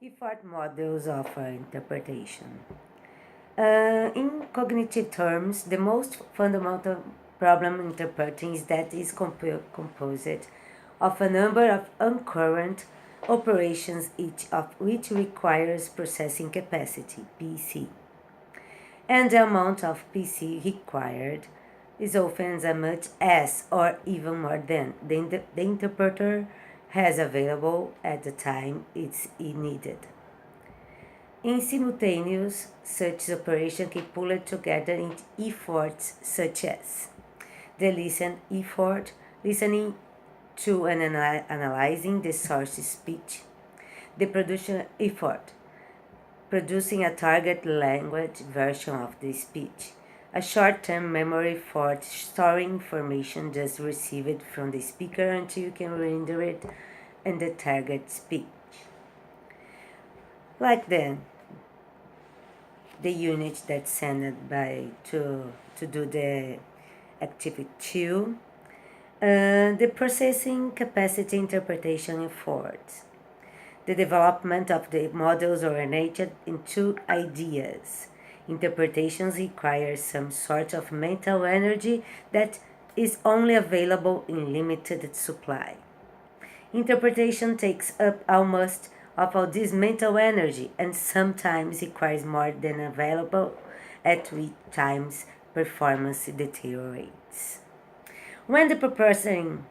Effort models of interpretation. In cognitive terms, the most fundamental problem interpreting is that is composed of a number of concurrent operations, each of which requires processing capacity, PC. And the amount of PC required is often as much as or even more than the interpreter has available at the time it's needed. In simultaneous, such operation can pull it together in efforts such as the listen effort, listening to and analyzing the source speech, the production effort, producing a target language version of the speech, a short-term memory for storing information just received from the speaker until you can render it in the target speech. Like the unit that's sent by to do the activity 2, the processing capacity interpretation efforts. The development of the models originated in two ideas. Interpretations require some sort of mental energy that is only available in limited supply. Interpretation takes up almost of all this mental energy and sometimes requires more than available, at which times performance deteriorates. When the processing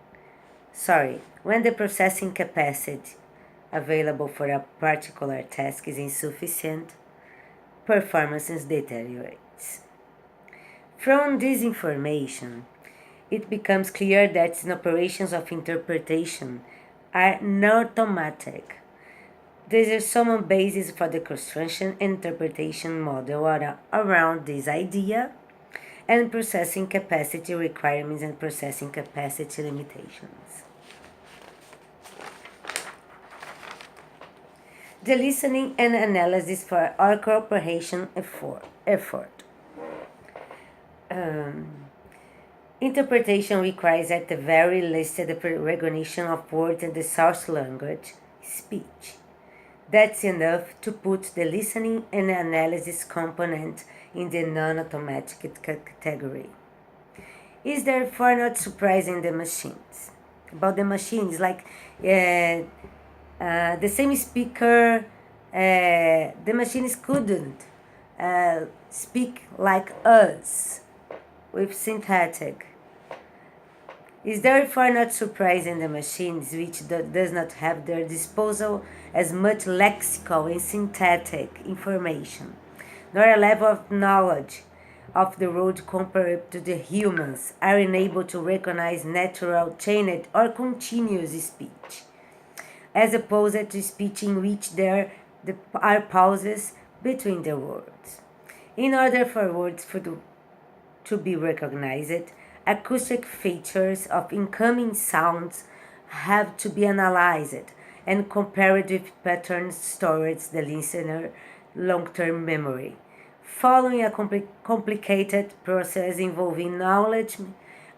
capacity available for a particular task is insufficient, performance deteriorates. From this information, it becomes clear that operations of interpretation are not automatic. There is some basis for the construction and interpretation model around this idea, and processing capacity requirements and processing capacity limitations. The listening and analysis for our cooperation effort. Interpretation requires at the very least the recognition of words in the source language, speech. That's enough to put the listening and analysis component in the non-automatic category. Is therefore not surprising the machines. About the machines, like the same speaker, the machines couldn't speak like us with synthetic. Is therefore not surprising the machines which does not have at their disposal as much lexical and synthetic information, nor a level of knowledge of the world compared to the humans, are unable to recognize natural, chained, or continuous speech, as opposed to speech in which there are pauses between the words. In order for words to be recognized, acoustic features of incoming sounds have to be analyzed and compared with patterns stored in the listener's long-term memory, following a complicated process involving knowledge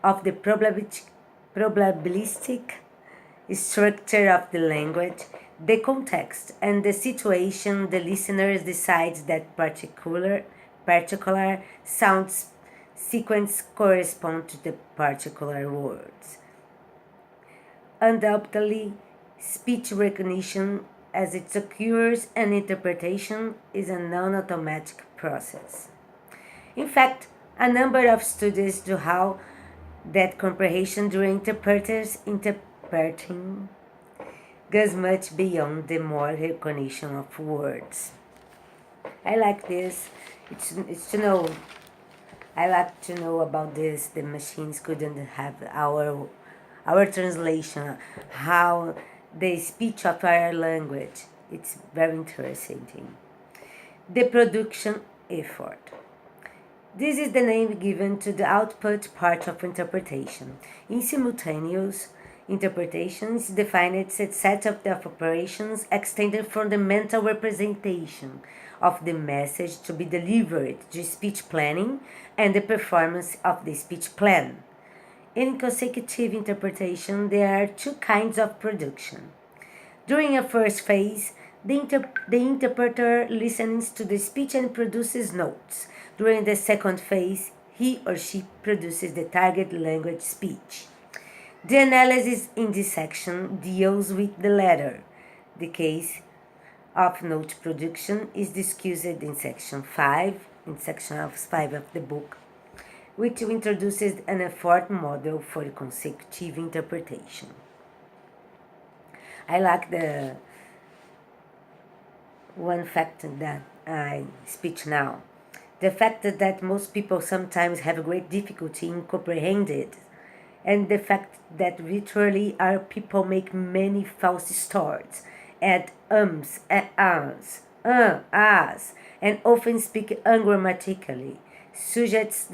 of the probabilistic structure of the language, the context, and the situation. The listener decides that particular sound sequence correspond to the particular words. Undoubtedly, speech recognition as it occurs and interpretation is a non-automatic process. In fact, a number of studies do how that comprehension during interpreting goes much beyond the more recognition of words. I like this. It's to know. I like to know about this. The machines couldn't have our translation, how the speech of our language. It's very interesting. The production effort. This is the name given to the output part of interpretation. In simultaneous interpretation is defined as a set of operations extended from the mental representation of the message to be delivered to speech planning and the performance of the speech plan. In consecutive interpretation, there are two kinds of production. During a first phase, The interpreter listens to the speech and produces notes. During the second phase, he or she produces the target language speech. The analysis in this section deals with the latter. The case of note production is discussed in section 5, of the book, which introduces an effort model for consecutive interpretation. I like the one fact that I speak now. The fact that most people sometimes have great difficulty in comprehending it, and the fact that literally our people make many false starts, add ums, ahs, ahs, and often speak ungrammatically, suggests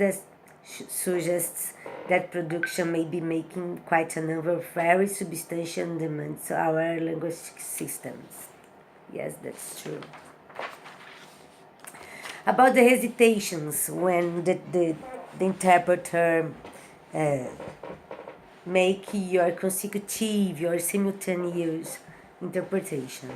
that production may be making quite a number of very substantial demands to our linguistic systems. Yes, that's true. About the hesitations when the interpreter make your consecutive, your simultaneous interpretation.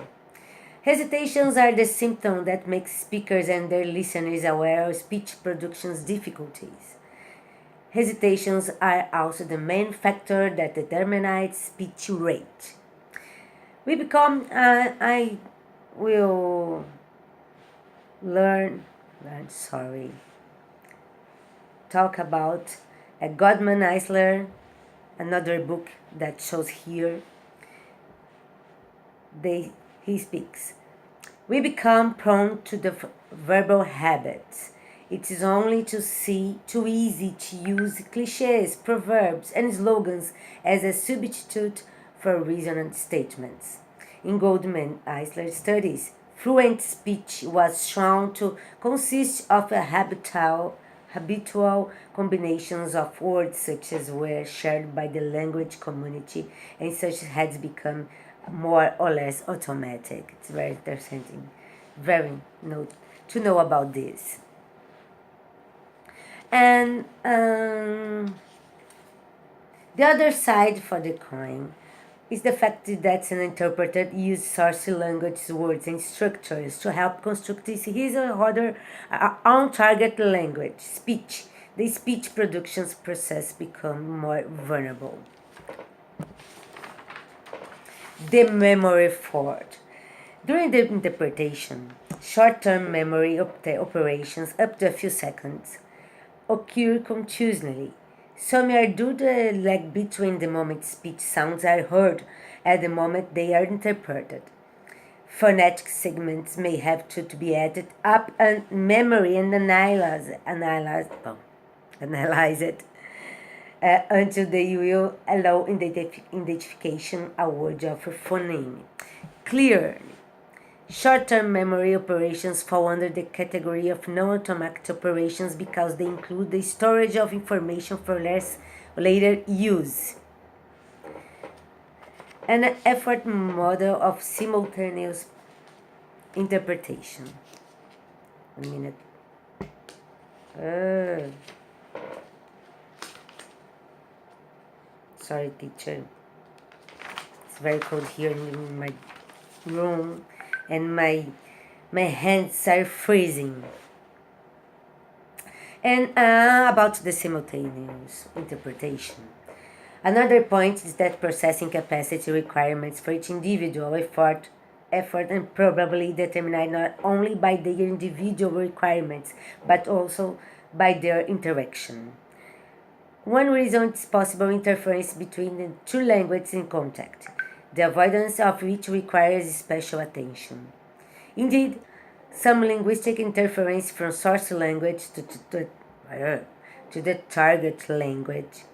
Hesitations are the symptom that makes speakers and their listeners aware of speech production's difficulties. Hesitations are also the main factor that determines speech rate. I will talk about Gottman Eisler, another book that shows here. He speaks. We become prone to the verbal habits. It is only too easy to use cliches, proverbs, and slogans as a substitute for resonant statements. In Goldman Eisler studies, fluent speech was shown to consist of a habitual combinations of words such as were shared by the language community and such has become more or less automatic. It's very interesting, to know about this. And the other side for the coin is the fact that an interpreter uses source language words and structures to help construct his or her own target language, speech. The speech productions process become more vulnerable. The memory fault. During the interpretation, short-term memory operations up to a few seconds occur continuously. Some are due to the lag between the moment speech sounds are heard and the moment they are interpreted. Phonetic segments may have to be added up and memory and analyze it until they will allow identification a word of a phoneme. Clearly, short-term memory operations fall under the category of non-automatic operations because they include the storage of information for later use. An effort model of simultaneous interpretation. 1 minute. Sorry, teacher. It's very cold here in my room, and my hands are freezing. And about the simultaneous interpretation. Another point is that processing capacity requirements for each individual effort and probably determined not only by their individual requirements but also by their interaction. One reason is possible interference between the two languages in contact, the avoidance of which requires special attention. Indeed, some linguistic interference from source language to the target language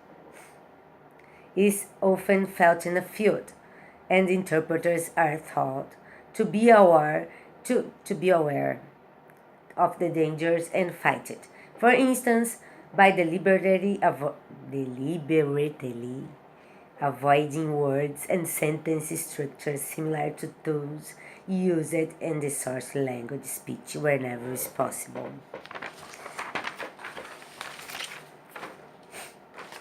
is often felt in the field, and interpreters are taught to be aware of the dangers and fight it. For instance, by deliberately avoiding words and sentence structures similar to those used in the source language speech whenever is possible.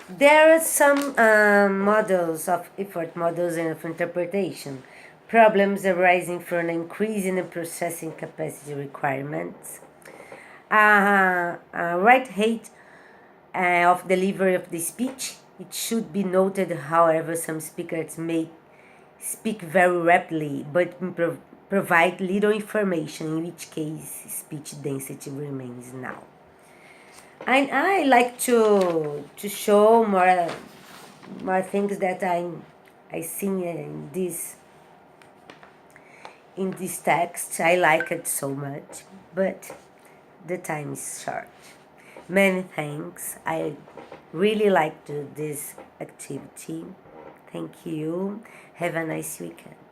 There are some models of effort models and of interpretation. problems arising from an increase in the processing capacity requirements, right height of delivery of the speech. It should be noted, however, some speakers may speak very rapidly but provide little information, in which case speech density remains null. I like to show more things that I see in this text. I like it so much, but the time is short. Many thanks. I really like this activity. Thank you. Have a nice weekend.